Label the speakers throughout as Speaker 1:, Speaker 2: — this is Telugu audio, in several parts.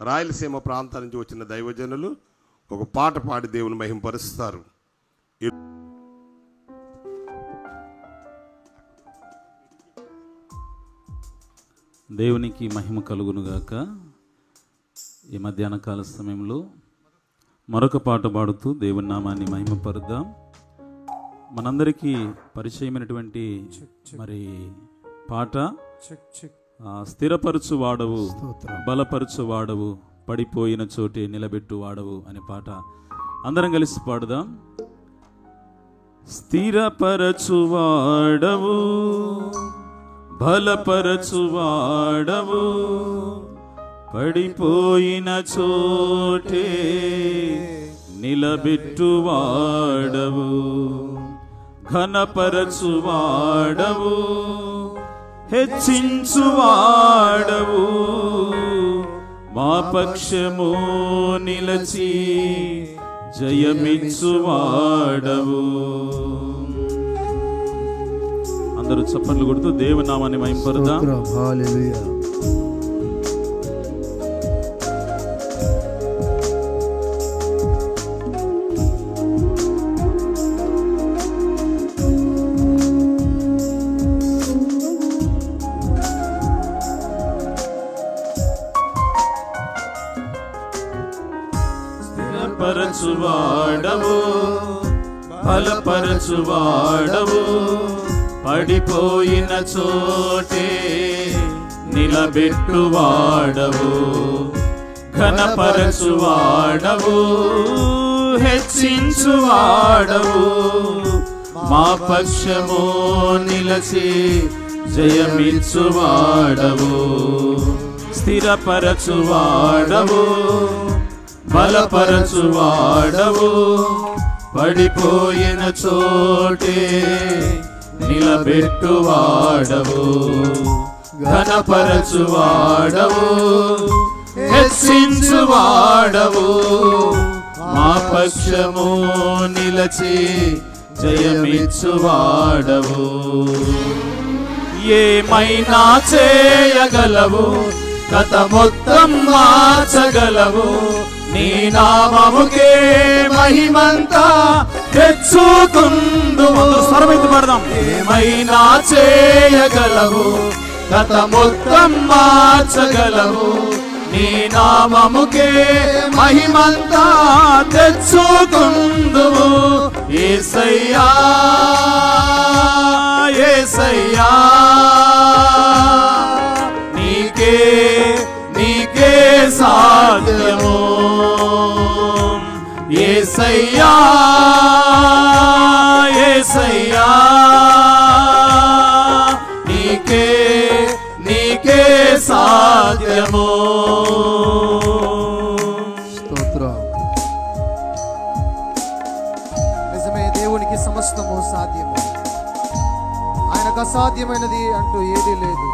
Speaker 1: రాయలసీమ ప్రాంతం నుంచి వచ్చిన దైవజనులు ఒక పాట పాడి దేవుని మహింపరుస్తారు.
Speaker 2: దేవునికి మహిమ కలుగునుగాక. ఈ మధ్యాహ్న కాల సమయంలో మరొక పాట పాడుతూ దేవుని నామాన్ని మహిమపరుద్దాం. మనందరికీ పరిచయమైనటువంటి మరి పాట, స్థిరపరచు వాడవు, బలపరచు వాడవు, పడిపోయిన చోటే నిలబెట్టు వాడవు అనే పాట అందరం కలిసి పాడుదాం. స్థిరపరచు వాడవు, బలపరచు వాడవు, పడిపోయిన చోటే నిలబెట్టు వాడవు, ఘనపరచు వాడవు, హెచ్చించు వాడవు, మా పక్షము నిలచి జయమిచ్చు వాడవు. అందరూ చప్పట్లు కొడుతూ దేవుని నామాన్ని మహింపరుద్దాం.
Speaker 3: హల్లెలూయా.
Speaker 2: స్థిరపరచు వాడవు, బలపరచు వాడవు, పడిపోయిన చోటే నిలబెట్టు వాడవు, ఘనపరచు వాడవు, హెచ్చించు వాడవు, మా పక్షము నిలచి జయమిచ్చు వాడవు. స్థిరపరచు వాడవు, బలపరచు వాడవు, పడిపోయిన చోటే నిలబెట్టు వాడవు, ఘనపరచు వాడవు, హెచ్చించు వాడవు, మా పక్షము నిలచి జయమిచ్చు వాడవు. ఏమైనా చేయగలవు, కథ మొత్తం మార్చగలవు, నీ నామముకే మహిమంతా తెచ్చుకుందుము. స్వరమైతే పాడదాం. ఏమైనా చేయగలవు, కథ మొత్తం మార్చగలవు, నీ నామముకే మహిమంతా తెచ్చుకుందుము. యేసయ్యా యేసయ్యా, నీకే నీకే సాధ్యము. యేసయ్యా యేసయ్యా, నీకే నీకే సాధ్యము.
Speaker 3: స్తోత్రం. నిజమే, దేవునికి సమస్తము సాధ్యము. ఆయనకు అసాధ్యమైనది అంటూ ఏదీ లేదు.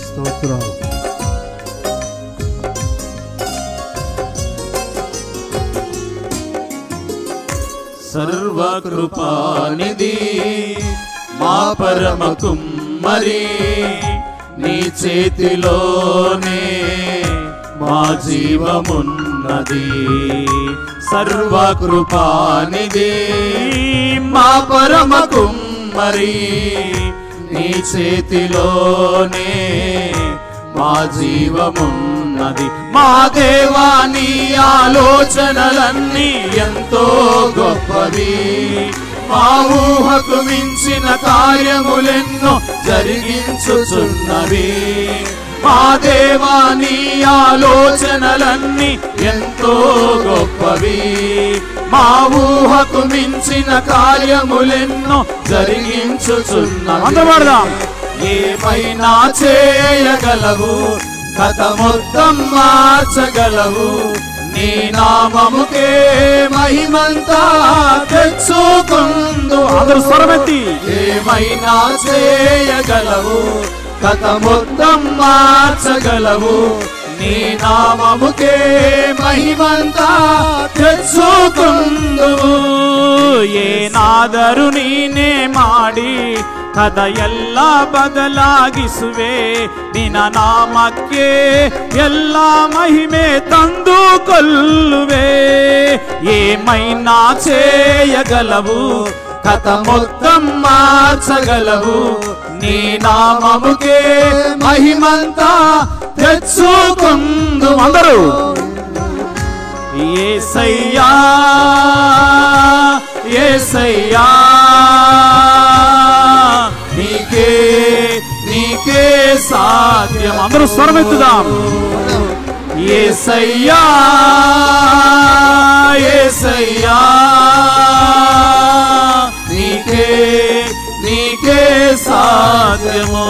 Speaker 3: స్తోత్రం.
Speaker 2: సర్వకృపానిధి మా పరమ కుమ్మరి, నీ చేతిలోనే మా జీవమున్నది. సర్వకృపానిధి మా పరమ కుమ్మరి, నీ చేతిలోనే మా జీవమున్నది. మా దేవా, నీ ఆలోచనలన్నీ ఎంతో గొప్పవి, మా ఊహకు మించిన కార్యములెన్నో జరిగించుచున్నవి. మా దేవా, నీ ఆలోచనలన్నీ ఎంతో గొప్పవి, మా ఊహకు మించిన కార్యములెన్నో జరిగించుచున్నవి. అందవాడదాం. ఏమైనా చేయగలవు, కథ మొత్తం మార్చగలవు, నీ నామముకే మహిమంతా తెచ్చుకుందు. అందరూ స్వరమెత్తి ఏమైనా చేయగలవు, కథ మొత్తం మార్చగలవు, నీ నామముకే మహిమంతా ತೆಚ್ಚುಕೊಂಡುವು. ಏನಾದರೂ ನೀನೇ ಮಾಡಿ ಕದ ಎಲ್ಲ ಬದಲಾಗಿಸುವೆ, ನಿನ್ನ ನಾಮಕ್ಕೆ ಎಲ್ಲ ಮಹಿಮೆ ತಂದುಕೊಳ್ಳುವೆ. ఏమైనా చేయగలవు, కథ మొత్తం మార్చగలవు, నీ నామముకే మహిమంతా తెచ్చుకుందు. అందరూ యేసయ్యా యేసయ్యా నీకే నీకే సాధ్యం. అందరూ స్వరమెత్తుదాం. యేసయ్యా యేసయ్యా నీకే నీకే సాధ్యము.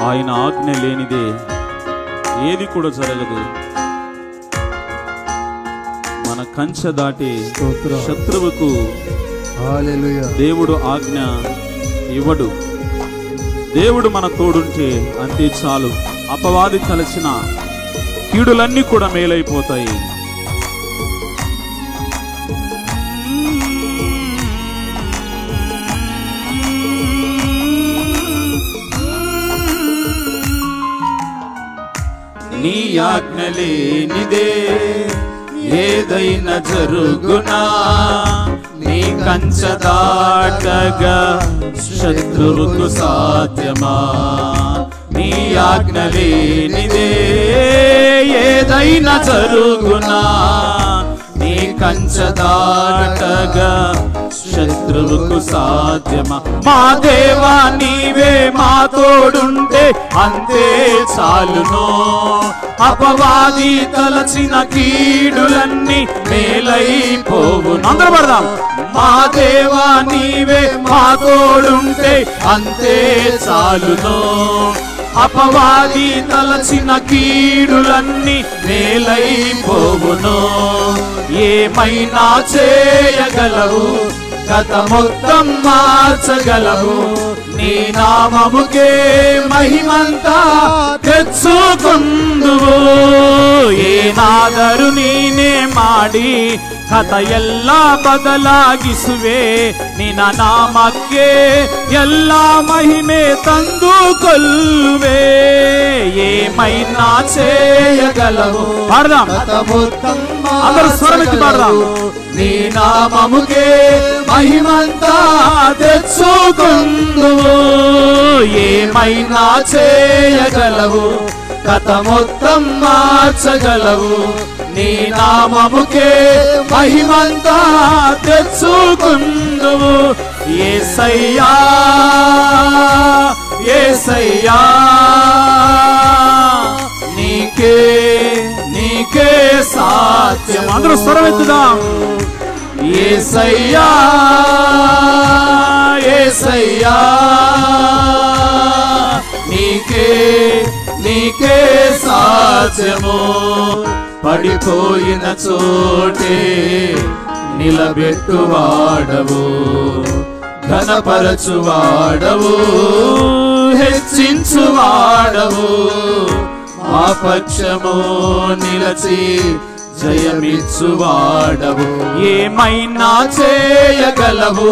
Speaker 2: ఆయన ఆజ్ఞ లేనిదే ఏది కూడా జరగదు. మన కంచె దాటి శత్రువుకు దేవుడు ఆజ్ఞ ఇవ్వడు. దేవుడు మన తోడుంటే అంతే చాలు. అపవాది కలిసిన కీడులన్నీ కూడా మేలైపోతాయి. నీ ఆజ్ఞ లేనిదే ఏదైనా జరుగునా, నీ కంచె దాటగా శత్రువుకు సాధ్యమా. నీ ఆజ్ఞ లేనిదే ఏదైనా జరుగునా, నీ కంచె దాటగా శత్రువుకు సాధ్యమా. మా దేవా నీవే మా తోడుంటే అంతే చాలును. అపవాది తలచిన కీడులన్నీ మేలైపోవును. అందరూ పడదాం. మా దేవా నీవే మా తోడుంటే అంతే చాలును. అపవాది తలచిన కీడులన్నీ మేలైపోవును. ఏమైనా చేయగలవు, కథ మొత్తం మార్చగలవు, నీ నామముకే మహిమంతా ತೆಚ್ಚುಕೊಂಡುವು. ಏನಾದರೂ ನೀನೇ ಮಾಡಿ ಕಥ ಎಲ್ಲ ಬದಲಾಗಿಸುವೆ, ನಿನ್ನ ನಾಮಕ್ಕೆ ಎಲ್ಲ ಮಹಿಮೆ ತಂದುಕೊಳ್ಳುವೆ. ఏమైనా చేయగలవు. పాడదాం. అందరూ స్వరమెత్తి పాడదాం. నీ నామముకే మహిమంతా తెచ్చుకుందువు. ఏమైనా చేయగలవు, కథ మొత్తం మార్చగలవు, నీ నామముకే మహిమంతా తెచ్చుకుందువు. యేసయ్యా యేసయ్యా నీకే నీకే సాధ్యం. అందరూ స్వరమెత్తుదాం. యేసయ్యా యేసయ్యా నీకే నీకే సాధ్యము. పడిపోయిన చోటే నిలబెట్టువాడవు, ఘనపరచువాడవు, హెచ్చించువాడవు, మా పక్షము నిలచి జయమిచ్చువాడవు. ఏమైనా చేయగలవు,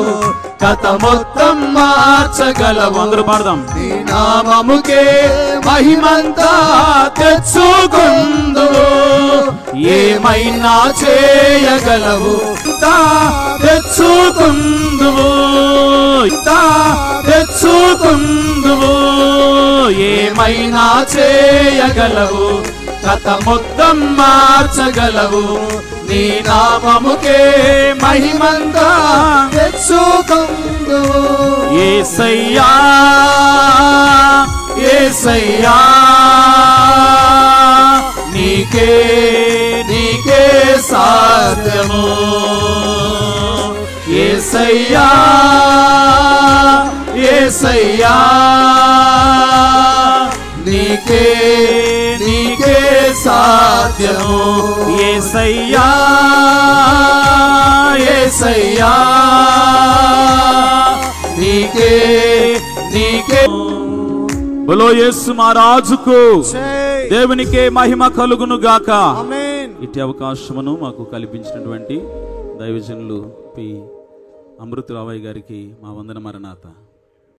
Speaker 2: కథ మొత్తం మార్చగలవు. అందరూ పాడదాం. నీ నామముకే మహిమంతా తెచ్చుకుందువు. ఏమైనా చేయగలవు, తెచ్చుకుందువు తెచ్చుకుందువు. ఏమైనా చేయగలవు, కథ మొత్తం మార్చగలవు, నీ నామముకే మహిమంతా తెచ్చుకుందువు. యేసయ్యా యేసయ్యా నీకే నీకే సాధ్యము. యేసయ్యా యేసయ్యా నీకే నీకే సాధ్యము యేసయ్యా యేసయ్యా నీకే నీకే బలో యేసు మహారాజుకు దేవునికే మహిమ కలుగును గాక.
Speaker 3: ఆమేన్.
Speaker 2: ఇట్టి అవకాశమును మాకు కల్పించినటువంటి దైవజనులు పి అమృతరావయ్య గారికి మా వందన మరణాత.